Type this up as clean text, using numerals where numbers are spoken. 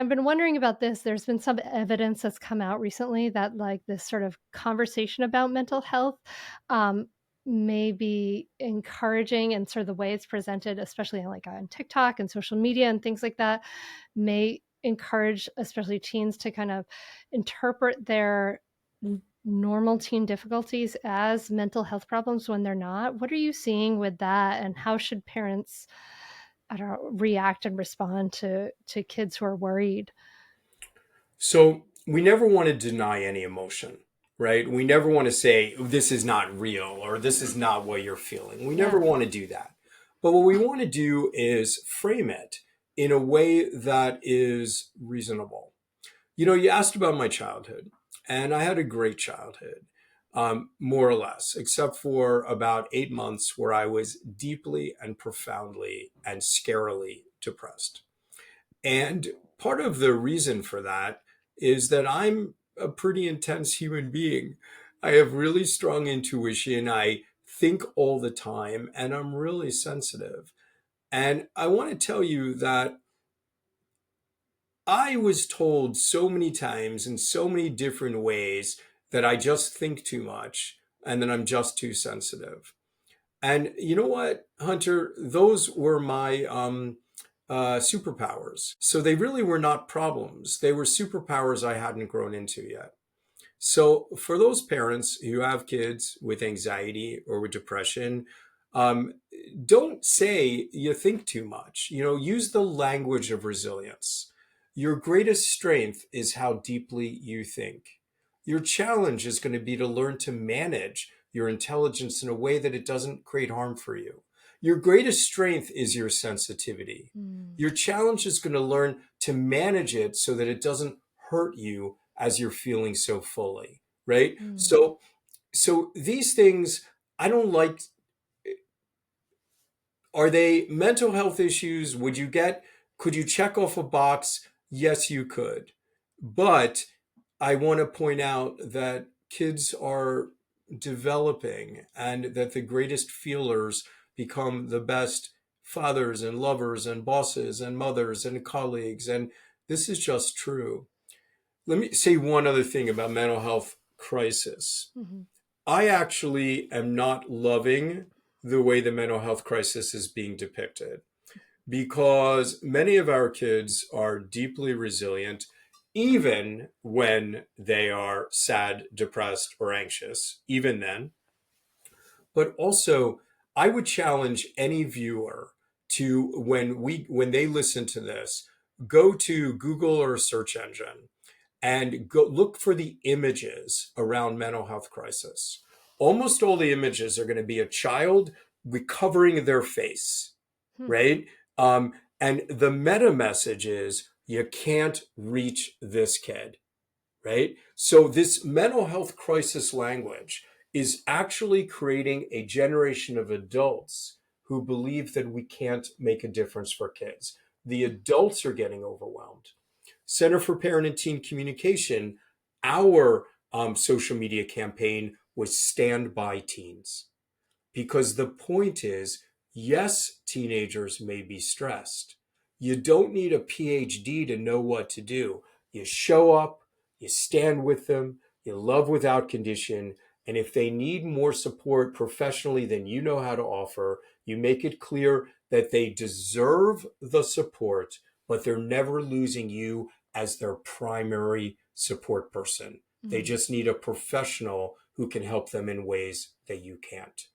I've been wondering about this. There's been some evidence that's come out recently that like this sort of conversation about mental health um, may be encouraging, and sort of the way it's presented, especially like on TikTok and social media and things like that, may encourage especially teens to kind of interpret their normal teen difficulties as mental health problems when they're not. What are you seeing with that, and how should parents, I don't know, react and respond to kids who are worried? So we never want to deny any emotion, right? We never want to say, this is not real or this is not what you're feeling. We never Yeah. want to do that. But what we want to do is frame it in a way that is reasonable. You know, you asked about my childhood, and I had a great childhood, more or less, except for about 8 months where I was deeply and profoundly and scarily depressed. And part of the reason for that is that I'm a pretty intense human being. I have really strong intuition. I think all the time, and I'm really sensitive. And I want to tell you that I was told so many times in so many different ways that I just think too much and that I'm just too sensitive. And you know what, Hunter? Those were my superpowers. So they really were not problems. They were superpowers I hadn't grown into yet. So for those parents who have kids with anxiety or with depression, um, don't say you think too much. You know, use the language of resilience. Your greatest strength is how deeply you think. Your challenge is going to be to learn to manage your intelligence in a way that it doesn't create harm for you. Your greatest strength is your sensitivity. Mm, Your challenge is going to learn to manage it so that it doesn't hurt you as you're feeling so fully, right? mm. So these things I don't like. Are they mental health issues? Could you check off a box? Yes, you could. But I want to point out that kids are developing and that the greatest feelers become the best fathers and lovers and bosses and mothers and colleagues. And this is just true. Let me say one other thing about mental health crisis. Mhm. I actually am not loving the way the mental health crisis is being depicted because many of our kids are deeply resilient, even when they are sad, depressed, or anxious, even then. But also, I would challenge any viewer to when they listen to this, go to Google or a search engine and go look for the images around mental health crisis. Almost all the images are going to be a child recovering their face, Hmm. right? And the meta message is you can't reach this kid, right? So this mental health crisis language is actually creating a generation of adults who believe that we can't make a difference for kids. The adults are getting overwhelmed. Center for Parent and Teen Communication, our social media campaign was Stand By Teens. Because the point is, yes, teenagers may be stressed. You don't need a PhD to know what to do. You show up, you stand with them, you love without condition, and if they need more support professionally than you know how to offer, you make it clear that they deserve the support, but they're never losing you as their primary support person. They Mm. just need a professional who can help them in ways that you can't.